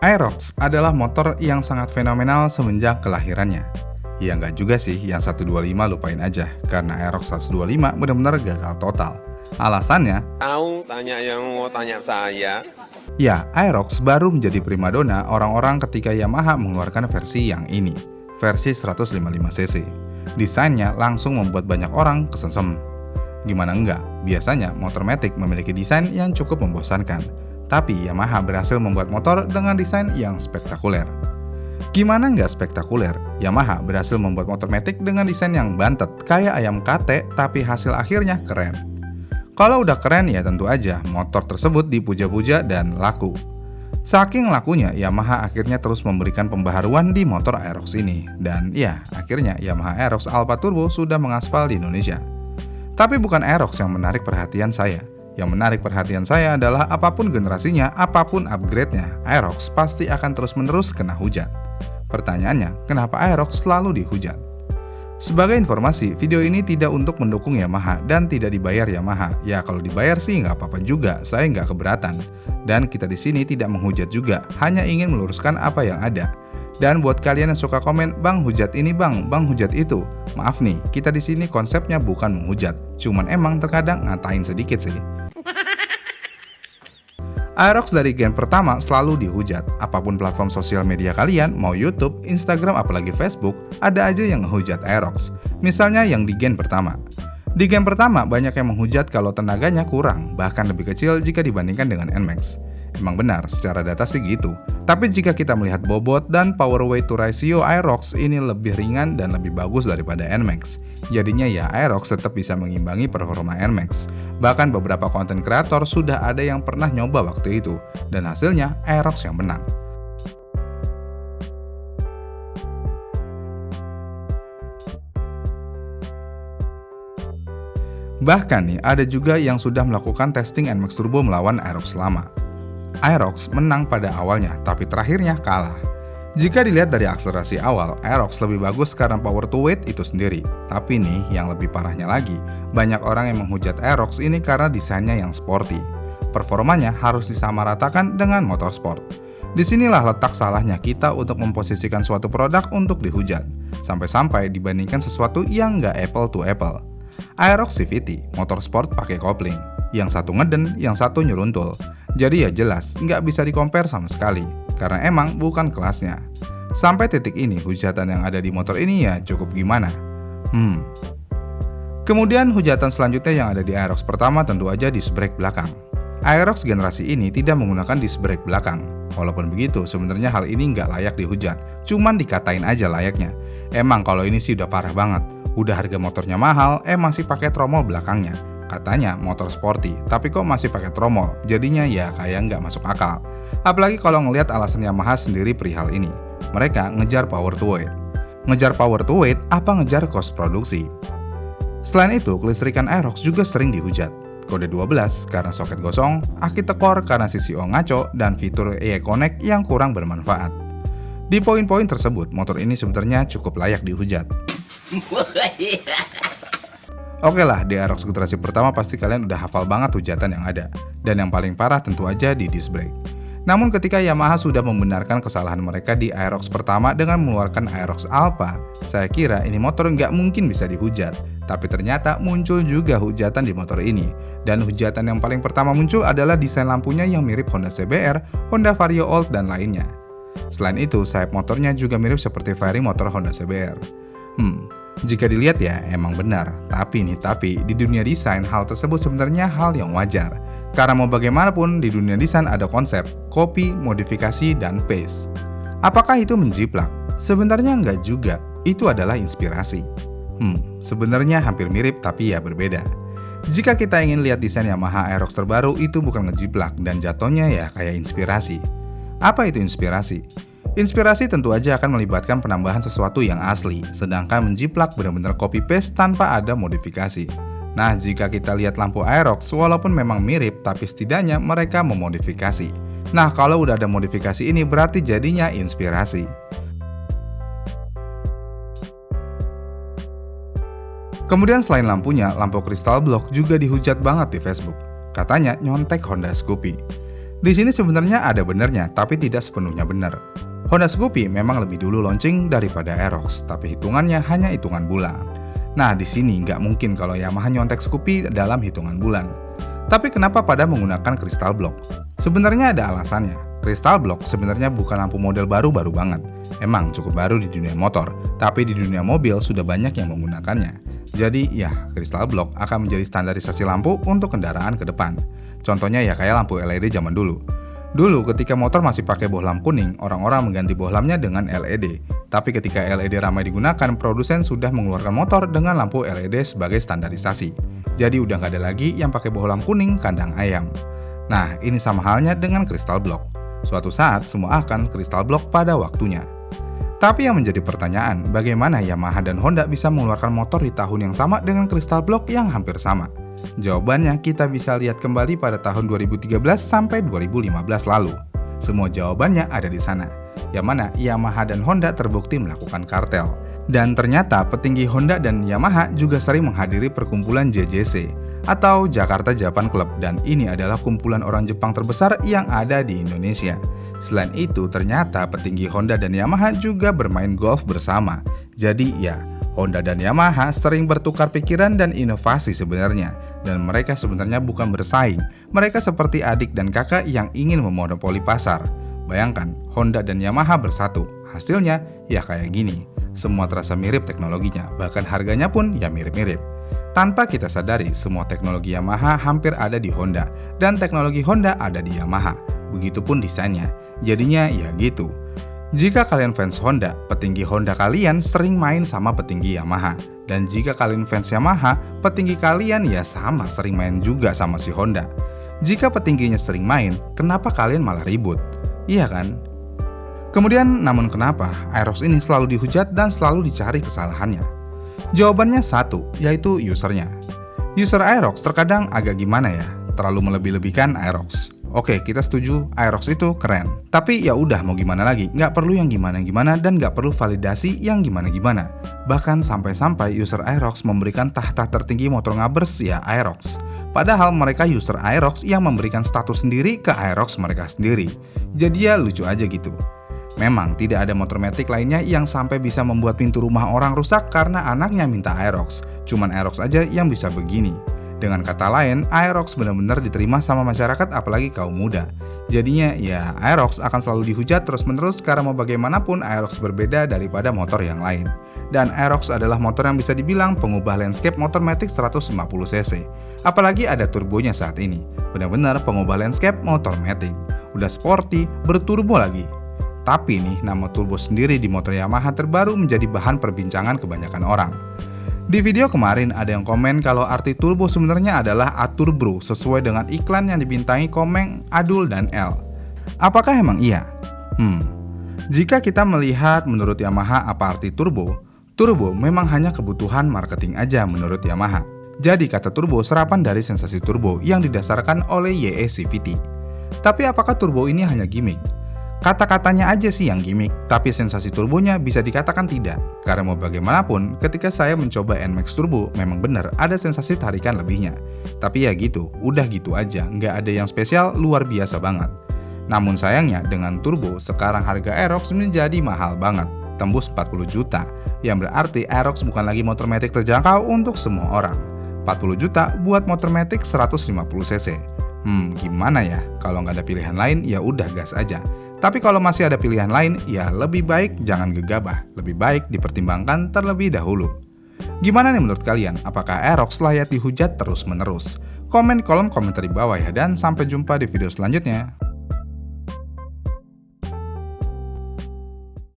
Aerox adalah motor yang sangat fenomenal semenjak kelahirannya. Ya nggak juga sih, yang 125 lupain aja, karena Aerox 125 benar-benar gagal total. Alasannya, Tahu tanya yang mau tanya saya. ya Aerox baru menjadi primadona orang-orang ketika Yamaha mengeluarkan versi yang ini, versi 155cc. Desainnya langsung membuat banyak orang kesengsem. Gimana enggak, biasanya motor matic memiliki desain yang cukup membosankan. Tapi Yamaha berhasil membuat motor dengan desain yang spektakuler. Gimana nggak spektakuler? Yamaha berhasil membuat motor matic dengan desain yang bantet, kayak ayam kate, tapi hasil akhirnya keren. Kalau udah keren ya tentu aja motor tersebut dipuja-puja dan laku. Saking lakunya, Yamaha akhirnya terus memberikan pembaharuan di motor Aerox ini. Dan ya, akhirnya Yamaha Aerox Alpha Turbo sudah mengaspal di Indonesia. Tapi bukan Aerox yang menarik perhatian saya. Yang menarik perhatian saya adalah apapun generasinya, apapun upgrade-nya, Aerox pasti akan terus-menerus kena hujat. Pertanyaannya, kenapa Aerox selalu dihujat? Sebagai informasi, video ini tidak untuk mendukung Yamaha dan tidak dibayar Yamaha. Ya kalau dibayar sih nggak apa-apa juga, saya nggak keberatan. Dan kita di sini tidak menghujat juga, hanya ingin meluruskan apa yang ada. Dan buat kalian yang suka komen, bang hujat ini bang hujat itu. Maaf nih, kita di sini konsepnya bukan menghujat, cuman emang terkadang ngatain sedikit sih. Aerox dari gen pertama selalu dihujat. Apapun platform sosial media kalian, mau YouTube, Instagram, apalagi Facebook, ada aja yang ngehujat Aerox. Misalnya yang di gen pertama. Di gen pertama banyak yang menghujat kalau tenaganya kurang, bahkan lebih kecil jika dibandingkan dengan NMAX. Emang benar, secara data sih gitu. Tapi jika kita melihat bobot dan power weight to ratio Aerox ini lebih ringan dan lebih bagus daripada NMAX. Jadinya ya Aerox tetap bisa mengimbangi performa NMAX. Bahkan beberapa konten kreator sudah ada yang pernah nyoba waktu itu, dan hasilnya Aerox yang menang. Bahkan nih, ada juga yang sudah melakukan testing NMAX Turbo melawan Aerox lama. Aerox menang pada awalnya, tapi terakhirnya kalah. Jika dilihat dari akselerasi awal, Aerox lebih bagus karena power to weight itu sendiri. Tapi nih, yang lebih parahnya lagi, banyak orang yang menghujat Aerox ini karena desainnya yang sporty. Performanya harus disamaratakan dengan motorsport. Disinilah letak salahnya kita untuk memposisikan suatu produk untuk dihujat, sampai-sampai dibandingkan sesuatu yang nggak apple to apple. Aerox CVT, motorsport pakai kopling. Yang satu ngeden, yang satu nyeruntul. Jadi ya jelas, nggak bisa di-compare sama sekali, karena emang bukan kelasnya. Sampai titik ini, hujatan yang ada di motor ini ya cukup gimana. Kemudian hujatan selanjutnya yang ada di Aerox pertama tentu aja disc brake belakang. Aerox generasi ini tidak menggunakan disc brake belakang. Walaupun begitu, sebenarnya hal ini nggak layak dihujat, cuman dikatain aja layaknya. Emang kalau ini sih udah parah banget. Udah harga motornya mahal, masih pakai tromol belakangnya. Katanya motor sporty, tapi kok masih pakai tromol, jadinya ya kayak nggak masuk akal. Apalagi kalau ngelihat alasan Yamaha sendiri perihal ini. Mereka ngejar power to weight. Ngejar power to weight apa ngejar cost produksi? Selain itu, kelistrikan Aerox juga sering dihujat. Kode 12 karena soket gosong, aki tekor karena CCO ngaco, dan fitur AI Connect yang kurang bermanfaat. Di poin-poin tersebut, motor ini sebenarnya cukup layak dihujat. Oke lah, di Aerox generasi pertama pasti kalian udah hafal banget hujatan yang ada. Dan yang paling parah tentu aja di disc brake. Namun ketika Yamaha sudah membenarkan kesalahan mereka di Aerox pertama dengan mengeluarkan Aerox Alpha, saya kira ini motor nggak mungkin bisa dihujat. Tapi ternyata muncul juga hujatan di motor ini. Dan hujatan yang paling pertama muncul adalah desain lampunya yang mirip Honda CBR, Honda Vario Old, dan lainnya. Selain itu, sayap motornya juga mirip seperti fairing motor Honda CBR. Jika dilihat ya emang benar, tapi di dunia desain hal tersebut sebenarnya hal yang wajar. Karena mau bagaimanapun di dunia desain ada konsep, copy, modifikasi, dan paste. Apakah itu menjiplak? Sebenarnya enggak juga, itu adalah inspirasi. Sebenarnya hampir mirip tapi ya berbeda. Jika kita ingin lihat desain Yamaha Aerox terbaru itu bukan ngejiplak dan jatuhnya ya kayak inspirasi. Apa itu inspirasi? Inspirasi tentu aja akan melibatkan penambahan sesuatu yang asli, sedangkan menjiplak benar-benar copy-paste tanpa ada modifikasi. Nah, jika kita lihat lampu Aerox, walaupun memang mirip, tapi setidaknya mereka memodifikasi. Nah, kalau udah ada modifikasi ini berarti jadinya inspirasi. Kemudian selain lampunya, lampu kristal blok juga dihujat banget di Facebook. Katanya nyontek Honda Scoopy. Di sini sebenarnya ada benernya, tapi tidak sepenuhnya benar. Honda Scoopy memang lebih dulu launching daripada Aerox, tapi hitungannya hanya hitungan bulan. Nah, di sini nggak mungkin kalau Yamaha nyontek Scoopy dalam hitungan bulan. Tapi kenapa pada menggunakan Crystal Block? Sebenarnya ada alasannya. Crystal Block sebenarnya bukan lampu model baru-baru banget. Emang cukup baru di dunia motor, tapi di dunia mobil sudah banyak yang menggunakannya. Jadi ya, Crystal Block akan menjadi standarisasi lampu untuk kendaraan ke depan. Contohnya ya kayak lampu LED zaman dulu. Dulu ketika motor masih pakai bohlam kuning, orang-orang mengganti bohlamnya dengan LED. Tapi ketika LED ramai digunakan, produsen sudah mengeluarkan motor dengan lampu LED sebagai standarisasi. Jadi udah nggak ada lagi yang pakai bohlam kuning kandang ayam. Nah, ini sama halnya dengan Crystal Block. Suatu saat semua akan Crystal Block pada waktunya. Tapi yang menjadi pertanyaan, bagaimana Yamaha dan Honda bisa mengeluarkan motor di tahun yang sama dengan Crystal Block yang hampir sama? Jawabannya kita bisa lihat kembali pada tahun 2013 sampai 2015 lalu. Semua jawabannya ada di sana, yang mana Yamaha dan Honda terbukti melakukan kartel. Dan ternyata petinggi Honda dan Yamaha juga sering menghadiri perkumpulan JJC atau Jakarta Japan Club, dan ini adalah kumpulan orang Jepang terbesar yang ada di Indonesia. Selain itu, ternyata petinggi Honda dan Yamaha juga bermain golf bersama. Jadi ya, Honda dan Yamaha sering bertukar pikiran dan inovasi sebenarnya. Dan mereka sebenarnya bukan bersaing, mereka seperti adik dan kakak yang ingin memonopoli pasar. Bayangkan, Honda dan Yamaha bersatu, hasilnya ya kayak gini. Semua terasa mirip teknologinya, bahkan harganya pun ya mirip-mirip. Tanpa kita sadari, semua teknologi Yamaha hampir ada di Honda, dan teknologi Honda ada di Yamaha. Begitupun desainnya, jadinya ya gitu. Jika kalian fans Honda, petinggi Honda kalian sering main sama petinggi Yamaha. Dan jika kalian fans Yamaha, petinggi kalian ya sama sering main juga sama si Honda. Jika petingginya sering main, kenapa kalian malah ribut? Iya kan? Kemudian, namun kenapa Aerox ini selalu dihujat dan selalu dicari kesalahannya? Jawabannya satu, yaitu usernya. User Aerox terkadang agak gimana ya, terlalu melebih-lebihkan Aerox. Oke, kita setuju Aerox itu keren. Tapi ya udah mau gimana lagi, nggak perlu yang gimana-gimana dan nggak perlu validasi yang gimana-gimana. Bahkan sampai-sampai user Aerox memberikan tahta tertinggi motor ngabers ya Aerox. Padahal mereka user Aerox yang memberikan status sendiri ke Aerox mereka sendiri. Jadi ya lucu aja gitu. Memang tidak ada motor matic lainnya yang sampai bisa membuat pintu rumah orang rusak karena anaknya minta Aerox. Cuman Aerox aja yang bisa begini. Dengan kata lain, Aerox benar-benar diterima sama masyarakat apalagi kaum muda. Jadinya ya Aerox akan selalu dihujat terus-menerus karena mau bagaimanapun Aerox berbeda daripada motor yang lain. Dan Aerox adalah motor yang bisa dibilang pengubah landscape motor matic 150cc. Apalagi ada turbonya saat ini. Benar-benar pengubah landscape motor matic. Udah sporty, berturbo lagi. Tapi nih, nama turbo sendiri di motor Yamaha terbaru menjadi bahan perbincangan kebanyakan orang. Di video kemarin ada yang komen kalau arti turbo sebenarnya adalah atur bro sesuai dengan iklan yang dibintangi Komeng, Adul, dan L. Apakah emang iya? Jika kita melihat menurut Yamaha apa arti turbo, turbo memang hanya kebutuhan marketing aja menurut Yamaha. Jadi kata turbo serapan dari sensasi turbo yang didasarkan oleh YE CVT. Tapi apakah turbo ini hanya gimmick? Kata-katanya aja sih yang gimmick, tapi sensasi turbonya bisa dikatakan tidak. Karena mau bagaimanapun, ketika saya mencoba NMAX Turbo, memang benar ada sensasi tarikan lebihnya. Tapi ya gitu, udah gitu aja, nggak ada yang spesial, luar biasa banget. Namun sayangnya, dengan turbo, sekarang harga Aerox menjadi mahal banget, tembus 40 juta. Yang berarti Aerox bukan lagi motor matic terjangkau untuk semua orang. 40 juta buat motor matic 150cc. Gimana ya? Kalau nggak ada pilihan lain, ya udah gas aja. Tapi kalau masih ada pilihan lain, ya lebih baik jangan gegabah. Lebih baik dipertimbangkan terlebih dahulu. Gimana nih menurut kalian? Apakah Aerox layak dihujat terus-menerus? Komen di kolom komentar di bawah ya, dan sampai jumpa di video selanjutnya.